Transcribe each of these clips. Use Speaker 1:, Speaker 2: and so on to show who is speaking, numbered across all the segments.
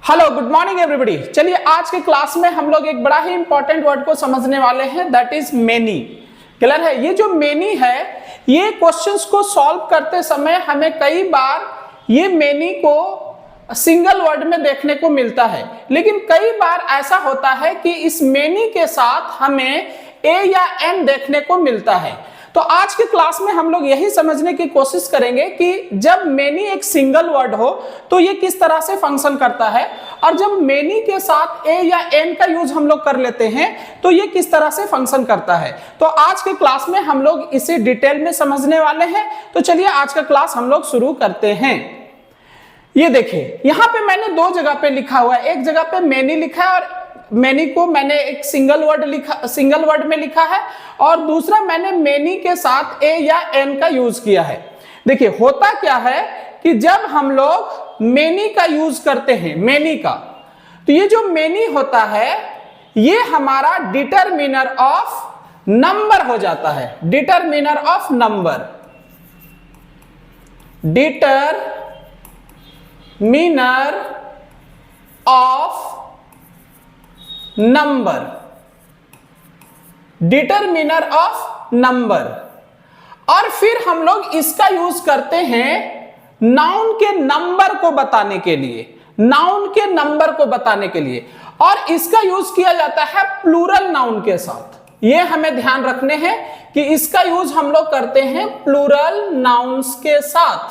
Speaker 1: Hello good morning everybody. चलिए आज के क्लास में हम लोग एक बड़ा ही इंपॉर्टेंट वर्ड को समझने वाले हैं, दैट इज मेनी। क्लियर है? ये जो मेनी है, ये क्वेश्चंस को सॉल्व करते समय हमें कई बार ये मेनी को सिंगल वर्ड में देखने को मिलता है, लेकिन कई बार ऐसा होता है कि इस मेनी के साथ हमें ए या एन देखने को मिलता है। तो आज के क्लास में हम लोग यही समझने की कोशिश करेंगे कि जब मेनी एक सिंगल वर्ड हो तो ये किस तरह से फंक्शन करता है, और जब मेनी के साथ ए या एन का यूज हम लोग कर लेते हैं तो ये किस तरह से फंक्शन करता है। तो आज के क्लास में हम लोग इसे डिटेल में समझने वाले हैं। तो चलिए आज का क्लास हम लोग शुरू करते हैं। ये देखिए, यहां पे मैंने दो जगह पे लिखा हुआ है, एक जगह पे मेनी लिखा है और मेनी को मैंने एक सिंगल वर्ड में लिखा है, और दूसरा मैंने मेनी के साथ ए या एन का यूज किया है। देखिए होता क्या है कि जब हम लोग मेनी का यूज करते हैं, मेनी का, तो ये जो मेनी होता है ये हमारा डिटरमिनर ऑफ नंबर हो जाता है। Determiner of number, determiner of number, determiner of number. और फिर हम लोग इसका यूज करते हैं नाउन के नंबर को बताने के लिए, नाउन के नंबर को बताने के लिए, और इसका यूज किया जाता है प्लूरल नाउन के साथ। ये हमें ध्यान रखने हैं कि इसका यूज हम लोग करते हैं प्लूरल नाउन्स के साथ,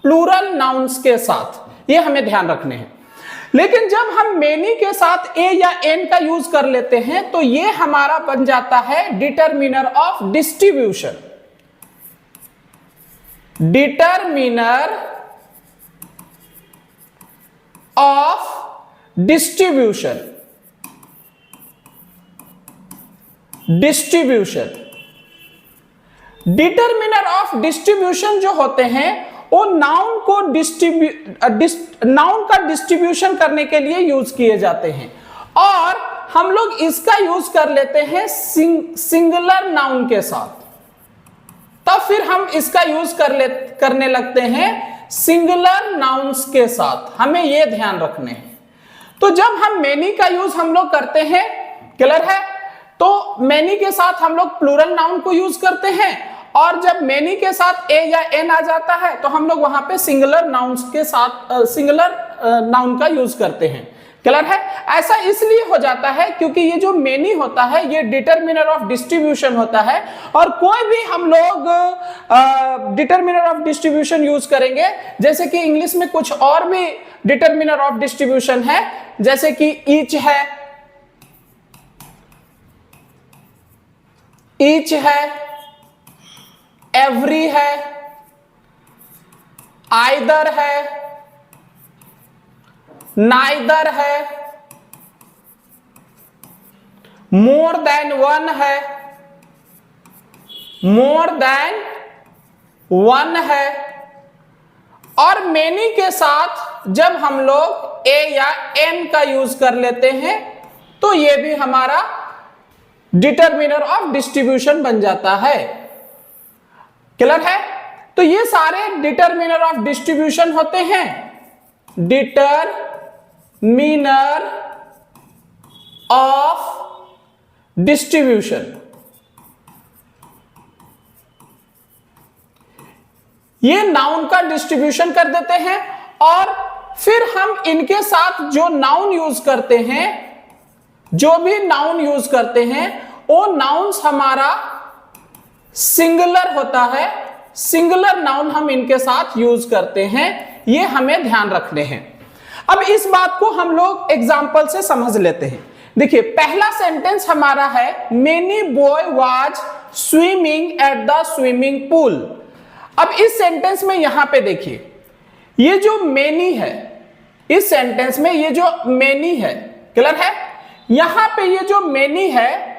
Speaker 1: प्लूरल नाउन्स के साथ, ये हमें ध्यान रखने हैं। लेकिन जब हम मेनी के साथ ए या एन का यूज कर लेते हैं तो ये हमारा बन जाता है determiner of distribution, determiner of distribution, distribution. Determiner of distribution जो होते हैं वो नाउन का डिस्ट्रीब्यूशन करने के लिए यूज किए जाते हैं, और हम लोग इसका यूज कर लेते हैं सिंगुलर नाउन के साथ। तब फिर हम इसका यूज करने लगते हैं सिंगुलर नाउन्स के साथ। हमें यह ध्यान रखने हैं। तो जब हम मेनी का यूज हम लोग करते हैं, क्लियर है, तो मेनी के साथ हम लोग प्लूरल नाउन को यूज करते हैं, और जब मेनी के साथ ए या एन आ जाता है तो हम लोग वहां पे सिंगुलर नाउन्स के साथ सिंगुलर नाउन का यूज करते हैं। क्लियर है? ऐसा इसलिए हो जाता है क्योंकि ये जो मेनी होता है ये डिटरमिनर ऑफ डिस्ट्रीब्यूशन होता है, और कोई भी हम लोग डिटरमिनर ऑफ डिस्ट्रीब्यूशन यूज करेंगे, जैसे कि इंग्लिश में कुछ और भी डिटरमिनर ऑफ डिस्ट्रीब्यूशन है, जैसे कि ईच है, ईच है, एवरी है, आइदर है, नाइदर है, मोर देन वन है, मोर देन वन है। और मेनी के साथ जब हम लोग ए या एन का यूज कर लेते हैं तो यह भी हमारा डिटरमिनर ऑफ डिस्ट्रीब्यूशन बन जाता है। क्लियर है? तो ये सारे डिटरमिनर ऑफ डिस्ट्रीब्यूशन होते हैं, डिटरमिनर ऑफ डिस्ट्रीब्यूशन। ये नाउन का डिस्ट्रीब्यूशन कर देते हैं, और फिर हम इनके साथ जो नाउन यूज करते हैं, जो भी नाउन यूज करते हैं, वो नाउन्स हमारा सिंगुलर होता है, सिंगुलर नाउन हम इनके साथ यूज करते हैं। ये हमें ध्यान रखने हैं। अब इस बात को हम लोग एग्जांपल से समझ लेते हैं। देखिए पहला सेंटेंस हमारा है many boy was swimming at the swimming pool. अब इस सेंटेंस में यहां पे देखिए, ये जो मेनी है, इस सेंटेंस में ये जो मेनी है, क्लियर है, यहां पे ये जो मेनी है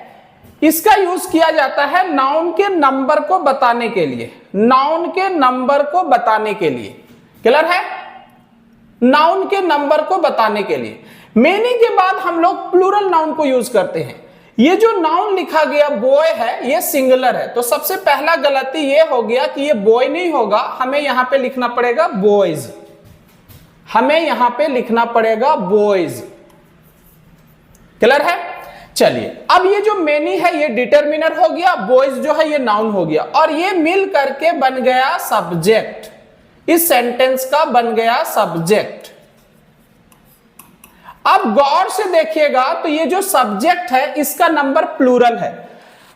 Speaker 1: इसका यूज किया जाता है नाउन के नंबर को बताने के लिए, नाउन के नंबर को बताने के लिए। क्लियर है? नाउन के नंबर को बताने के लिए। मेनी के बाद हम लोग प्लूरल नाउन को यूज करते हैं। ये जो नाउन लिखा गया बॉय है, ये सिंगुलर है, तो सबसे पहला गलती ये हो गया कि ये बॉय नहीं होगा, हमें यहां पे लिखना पड़ेगा बॉयज। हमें यहां पे लिखना पड़ेगा बॉयज। क्लियर है? चलिए, अब ये जो मेनी है ये डिटरमिनर हो गया, बॉयज जो है ये नाउन हो गया, और ये मिल करके बन गया सब्जेक्ट। इस सेंटेंस का बन गया सब्जेक्ट। अब गौर से देखिएगा तो ये जो सब्जेक्ट है इसका नंबर प्लूरल है।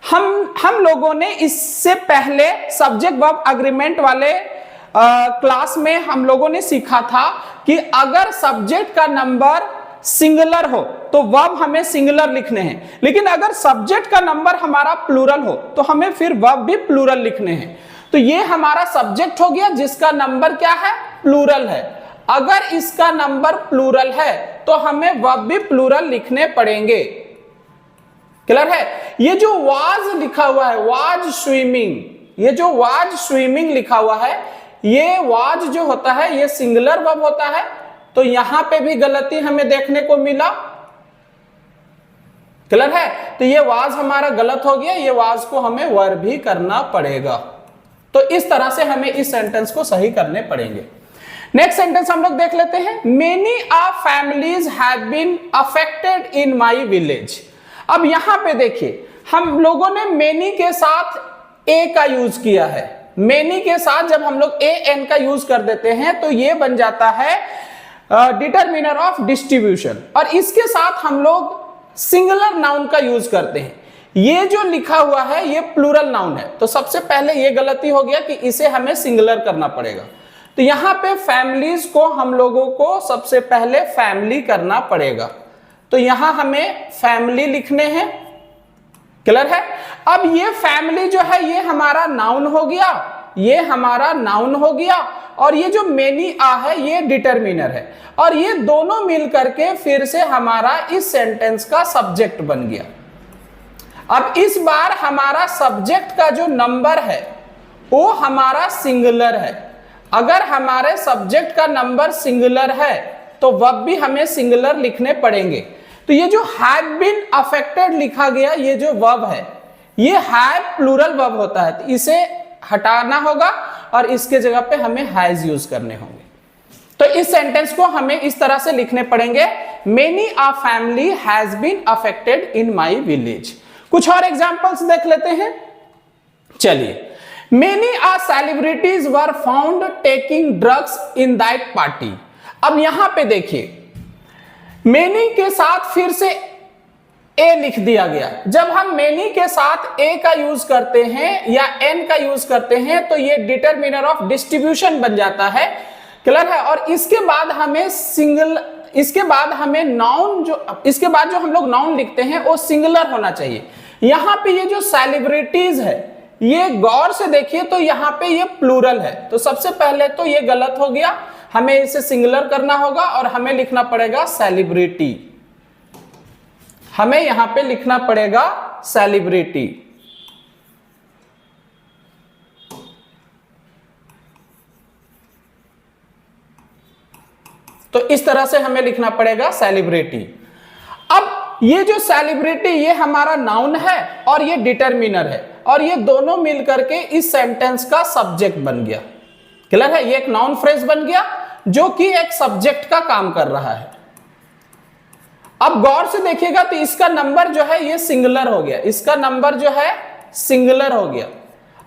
Speaker 1: हम लोगों ने इससे पहले सब्जेक्ट वर्ब अग्रीमेंट वाले क्लास में हम लोगों ने सीखा था कि अगर सब्जेक्ट का नंबर सिंगुलर हो तो वर्ब हमें सिंगुलर लिखने हैं, लेकिन अगर सब्जेक्ट का नंबर हमारा प्लूरल हो तो हमें फिर वर्ब भी प्लूरल लिखने हैं। तो ये हमारा सब्जेक्ट हो गया जिसका नंबर क्या है? प्लूरल है। अगर इसका नंबर प्लूरल है तो हमें वर्ब भी प्लूरल लिखने पड़ेंगे। क्लियर है? ये जो वाज लिखा हुआ है, वाज स्विमिंग, ये जो वाज स्विमिंग लिखा हुआ है, ये वाज जो होता है ये सिंगुलर वर्ब होता है, तो यहां पे भी गलती हमें देखने को मिला। क्लियर है? तो ये वाज हमारा गलत हो गया, ये वाज को हमें वर्ब ही करना पड़ेगा। तो इस तरह से हमें इस सेंटेंस को सही करने पड़ेंगे। नेक्स्ट सेंटेंस हम लोग देख लेते हैं। Many families have been affected in my village. अब यहां पे देखिए, हम लोगों ने मेनी के साथ ए का यूज किया है। मेनी के साथ जब हम लोग ए एन का यूज कर देते हैं तो ये बन जाता है डिटरमिनर ऑफ डिस्ट्रीब्यूशन, और इसके साथ हम लोग सिंगुलर नाउन का यूज करते हैं। ये जो लिखा हुआ है ये प्लूरल नाउन है, तो सबसे पहले ये गलती हो गया कि इसे हमें सिंगुलर करना पड़ेगा। तो यहां पे फैमिलीज को हम लोगों को सबसे पहले फैमिली करना पड़ेगा, तो यहां हमें फैमिली लिखने हैं। क्लियर है? अब ये फैमिली जो है ये हमारा नाउन हो गया, ये हमारा नाउन हो गया, और ये जो मेनी है ये डिटरमिनर है, और ये दोनों मिल करके फिर से हमारा इस सेंटेंस का सब्जेक्ट बन गया। अब इस बार हमारा सब्जेक्ट का जो नंबर है वो हमारा सिंगुलर है। अगर हमारे सब्जेक्ट का नंबर सिंगुलर है तो वर्ब भी हमें सिंगुलर लिखने पड़ेंगे। तो ये जो हैव बीन अफेक्टेड लिखा गया, ये जो वर्ब है ये हैव प्लूरल वर्ब होता है, तो इसे हटाना होगा और इसके जगह पे हमें हैज यूज करने होंगे। तो इस सेंटेंस को हमें इस तरह से लिखने पड़ेंगे, many a family has been affected in my village. कुछ और एग्जांपल्स देख लेते हैं। चलिए, many a celebrities were found taking drugs in that party. अब यहां पे देखिए, मेनी के साथ फिर से ए लिख दिया गया। जब हम मेनी के साथ ए का यूज करते हैं या एन का यूज करते हैं तो ये डिटरमिनर ऑफ डिस्ट्रीब्यूशन बन जाता है। क्लियर है? और इसके बाद हमें नाउन इसके बाद जो हम लोग नाउन लिखते हैं वो सिंगुलर होना चाहिए। यहां पे ये जो सेलिब्रिटीज है ये गौर से देखिए तो यहां पे ये प्लूरल है, तो सबसे पहले तो ये गलत हो गया, हमें इसे सिंगुलर करना होगा और हमें लिखना पड़ेगा सेलिब्रिटी। हमें यहां पे लिखना पड़ेगा सेलिब्रिटी। तो इस तरह से हमें लिखना पड़ेगा सेलिब्रिटी। अब ये जो सेलिब्रिटी ये हमारा नाउन है और ये डिटरमिनर है, और ये दोनों मिलकर के इस सेंटेंस का सब्जेक्ट बन गया। क्लियर है? ये एक नाउन फ्रेज बन गया जो कि एक सब्जेक्ट का काम कर रहा है। अब गौर से देखिएगा तो इसका नंबर जो है ये सिंगुलर हो गया, इसका नंबर जो है सिंगुलर हो गया।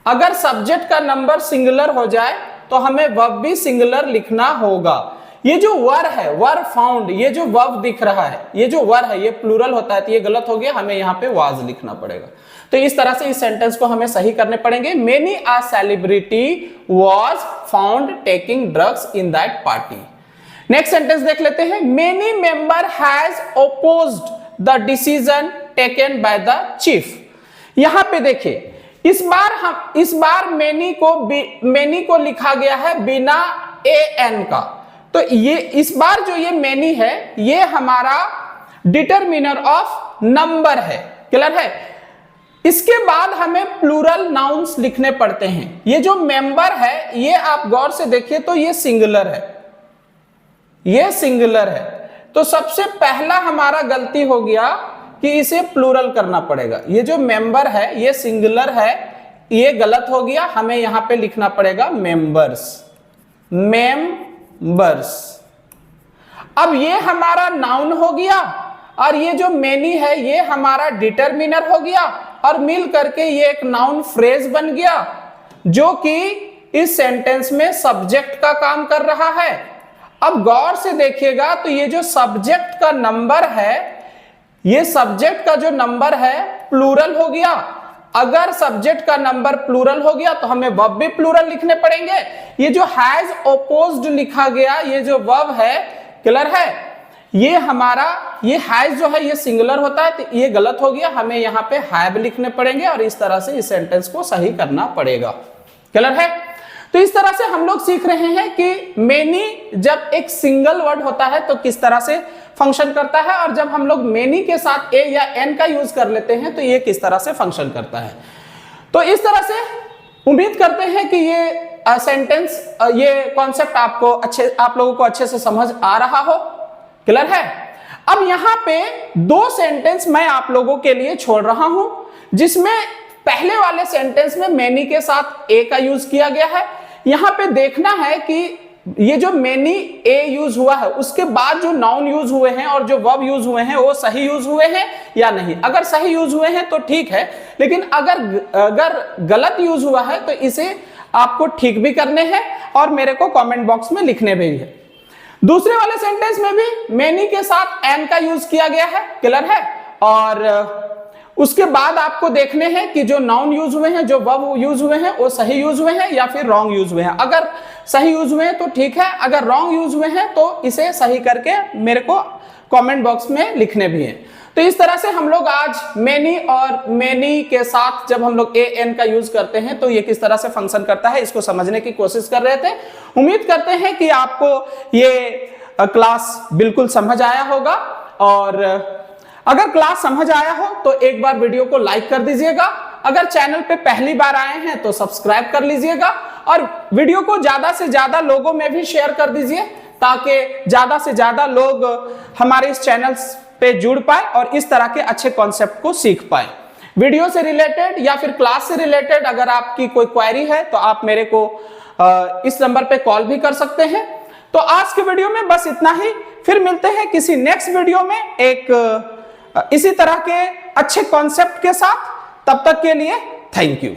Speaker 1: अगर सब्जेक्ट का नंबर सिंगुलर हो जाए तो हमें वर्ब भी सिंगुलर लिखना होगा। ये जो वर है, वर फाउंड, ये जो वर्ब दिख रहा है, ये जो वर है ये प्लूरल होता है, तो ये गलत हो गया, हमें यहाँ पे वाज लिखना पड़ेगा। तो इस तरह से इस सेंटेंस को हमें सही करने पड़ेंगे। Many a celebrity was found taking drugs in that party. Next sentence देख लेते हैं। Many member has opposed the decision taken by the chief. यहां पे देखिए, इस बार मेनी को लिखा गया है बिना ए एन का, तो ये इस बार जो ये मेनी है ये हमारा डिटरमिनर ऑफ नंबर है। क्लियर है? इसके बाद हमें प्लूरल नाउन्स लिखने पड़ते हैं। ये जो मेंबर है ये आप गौर से देखिए तो ये सिंगुलर है, ये सिंगुलर है, तो सबसे पहला हमारा गलती हो गया कि इसे प्लूरल करना पड़ेगा। ये जो मेंबर है ये सिंगुलर है, ये गलत हो गया, हमें यहां पे लिखना पड़ेगा मेंबर्स, मेंबर्स। अब ये हमारा नाउन हो गया और ये जो मेनी है ये हमारा डिटरमिनर हो गया और मिल करके ये एक नाउन फ्रेज बन गया जो कि इस सेंटेंस में सब्जेक्ट का काम कर रहा है। अब गौर से देखिएगा तो ये जो सब्जेक्ट का नंबर है, ये सब्जेक्ट का जो नंबर है प्लूरल हो गया। अगर सब्जेक्ट का नंबर प्लूरल हो गया तो हमें वर्ब भी प्लूरल लिखने पड़ेंगे। ये जो हैज अपोज्ड लिखा गया, ये जो वर्ब है, क्लियर है, ये हमारा ये हैज जो है ये सिंगुलर होता है तो ये गलत हो गया, हमें यहाँ पे हैव लिखने पड़ेंगे और इस तरह से इस सेंटेंस को सही करना पड़ेगा। क्लियर है? तो इस तरह से हम लोग सीख रहे हैं कि मेनी जब एक सिंगल वर्ड होता है तो किस तरह से फंक्शन करता है और जब हम लोग मेनी के साथ ए या एन का यूज कर लेते हैं तो ये किस तरह से फंक्शन करता है। तो इस तरह से उम्मीद करते हैं कि ये सेंटेंस, ये कॉन्सेप्ट आप लोगों को अच्छे से समझ आ रहा हो। क्लियर है? अब यहां पे दो सेंटेंस मैं आप लोगों के लिए छोड़ रहा हूं जिसमें पहले वाले सेंटेंस में मेनी के साथ ए का यूज किया गया है। यहां पे देखना है कि ये जो मेनी ए यूज हुआ है उसके बाद जो नाउन यूज हुए हैं और जो वर्ब यूज हुए हैं वो सही यूज हुए हैं या नहीं। अगर सही यूज हुए हैं तो ठीक है, लेकिन अगर गलत यूज हुआ है तो इसे आपको ठीक भी करने हैं और मेरे को कमेंट बॉक्स में लिखने भी है। दूसरे वाले सेंटेंस में भी मेनी के साथ एन का यूज किया गया है। क्लियर है? और उसके बाद आपको देखने हैं कि जो नाउन यूज हुए हैं, जो वर्ब यूज हुए हैं वो सही यूज हुए हैं या फिर रॉन्ग यूज हुए हैं। अगर सही यूज हुए हैं तो ठीक है, अगर रॉन्ग यूज हुए हैं तो इसे सही करके मेरे को कमेंट बॉक्स में लिखने भी हैं। तो इस तरह से हम लोग आज मेनी और मेनी के साथ जब हम लोग ए एन का यूज करते हैं तो ये किस तरह से फंक्शन करता है इसको समझने की कोशिश कर रहे थे। उम्मीद करते हैं कि आपको ये क्लास बिल्कुल समझ आया होगा और अगर क्लास समझ आया हो तो एक बार वीडियो को लाइक कर दीजिएगा। अगर चैनल पे पहली बार आए हैं तो सब्सक्राइब कर लीजिएगा और वीडियो को ज्यादा से ज्यादा लोगों में भी शेयर कर दीजिए ताकि ज्यादा से ज्यादा लोग हमारे इस चैनल पे जुड़ पाए और इस तरह के अच्छे कॉन्सेप्ट को सीख पाए। वीडियो से रिलेटेड या फिर क्लास से रिलेटेड अगर आपकी कोई क्वेरी है तो आप मेरे को इस नंबर पे कॉल भी कर सकते हैं। तो आज के वीडियो में बस इतना ही, फिर मिलते हैं किसी नेक्स्ट वीडियो में एक इसी तरह के अच्छे कॉन्सेप्ट के साथ। तब तक के लिए थैंक यू।